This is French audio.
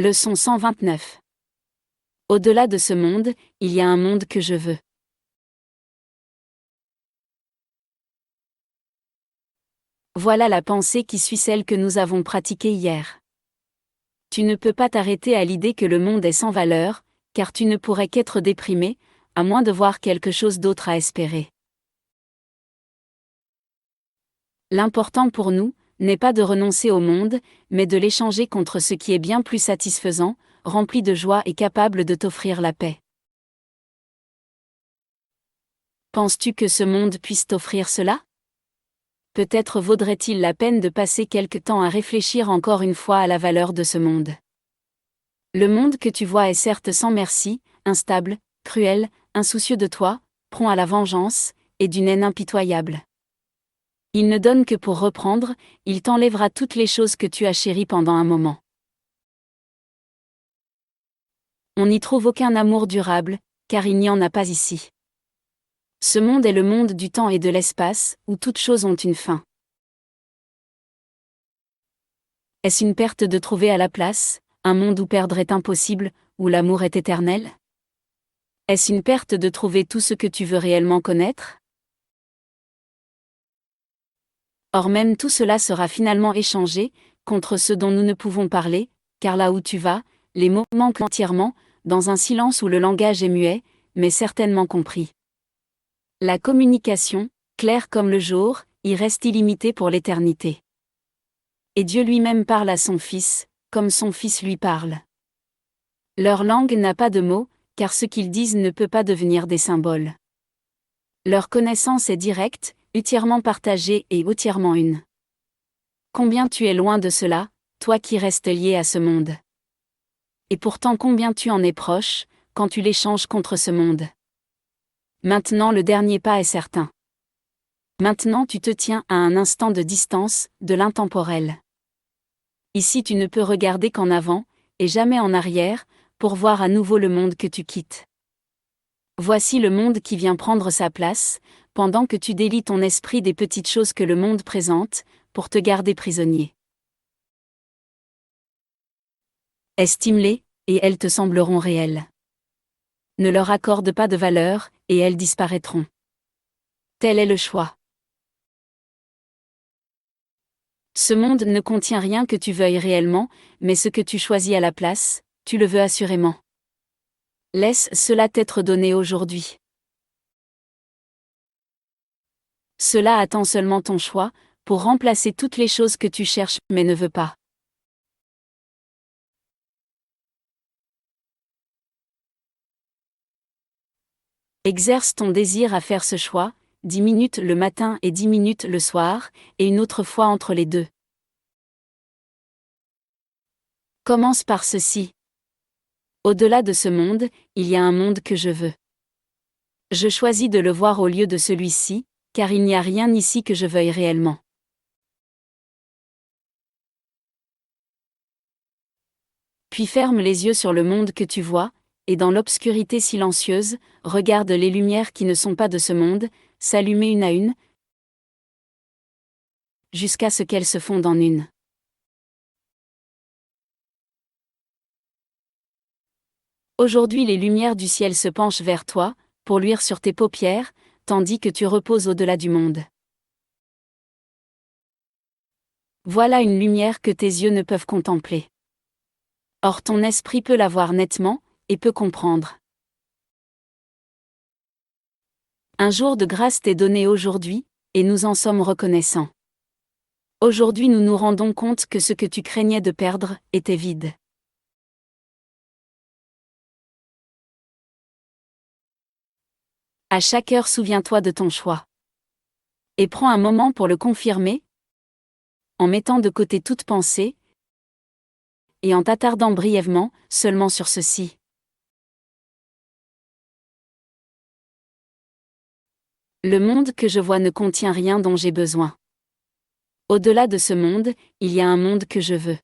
Leçon 129. Au-delà de ce monde, il y a un monde que je veux. Voilà la pensée qui suit celle que nous avons pratiquée hier. Tu ne peux pas t'arrêter à l'idée que le monde est sans valeur, car tu ne pourrais qu'être déprimé, à moins de voir quelque chose d'autre à espérer. L'important pour nous, n'est pas de renoncer au monde, mais de l'échanger contre ce qui est bien plus satisfaisant, rempli de joie et capable de t'offrir la paix. Penses-tu que ce monde puisse t'offrir cela ? Peut-être vaudrait-il la peine de passer quelque temps à réfléchir encore une fois à la valeur de ce monde. Le monde que tu vois est certes sans merci, instable, cruel, insoucieux de toi, prompt à la vengeance, et d'une haine impitoyable. Il ne donne que pour reprendre, il t'enlèvera toutes les choses que tu as chéries pendant un moment. On n'y trouve aucun amour durable, car il n'y en a pas ici. Ce monde est le monde du temps et de l'espace, où toutes choses ont une fin. Est-ce une perte de trouver à la place, un monde où perdre est impossible, où l'amour est éternel ? Est-ce une perte de trouver tout ce que tu veux réellement connaître ? Or même tout cela sera finalement échangé, contre ce dont nous ne pouvons parler, car là où tu vas, les mots manquent entièrement, dans un silence où le langage est muet, mais certainement compris. La communication, claire comme le jour, y reste illimitée pour l'éternité. Et Dieu lui-même parle à son Fils, comme son Fils lui parle. Leur langue n'a pas de mots, car ce qu'ils disent ne peut pas devenir des symboles. Leur connaissance est directe, entièrement partagée et entièrement une. Combien tu es loin de cela, toi qui restes lié à ce monde. Et pourtant combien tu en es proche, quand tu l'échanges contre ce monde. Maintenant le dernier pas est certain. Maintenant tu te tiens à un instant de distance, de l'intemporel. Ici tu ne peux regarder qu'en avant, et jamais en arrière, pour voir à nouveau le monde que tu quittes. Voici le monde qui vient prendre sa place, pendant que tu délies ton esprit des petites choses que le monde présente, pour te garder prisonnier. Estime-les, et elles te sembleront réelles. Ne leur accorde pas de valeur, et elles disparaîtront. Tel est le choix. Ce monde ne contient rien que tu veuilles réellement, mais ce que tu choisis à la place, tu le veux assurément. Laisse cela t'être donné aujourd'hui. Cela attend seulement ton choix, pour remplacer toutes les choses que tu cherches mais ne veux pas. Exerce ton désir à faire ce choix, 10 minutes le matin et 10 minutes le soir, et une autre fois entre les deux. Commence par ceci. Au-delà de ce monde, il y a un monde que je veux. Je choisis de le voir au lieu de celui-ci, car il n'y a rien ici que je veuille réellement. Puis ferme les yeux sur le monde que tu vois, et dans l'obscurité silencieuse, regarde les lumières qui ne sont pas de ce monde, s'allumer une à une, jusqu'à ce qu'elles se fondent en une. Aujourd'hui les lumières du ciel se penchent vers toi, pour luire sur tes paupières, tandis que tu reposes au-delà du monde. Voilà une lumière que tes yeux ne peuvent contempler. Or ton esprit peut la voir nettement, et peut comprendre. Un jour de grâce t'est donné aujourd'hui, et nous en sommes reconnaissants. Aujourd'hui nous nous rendons compte que ce que tu craignais de perdre, était vide. À chaque heure souviens-toi de ton choix. Et prends un moment pour le confirmer, en mettant de côté toute pensée, et en t'attardant brièvement, seulement sur ceci. Le monde que je vois ne contient rien dont j'ai besoin. Au-delà de ce monde, il y a un monde que je veux.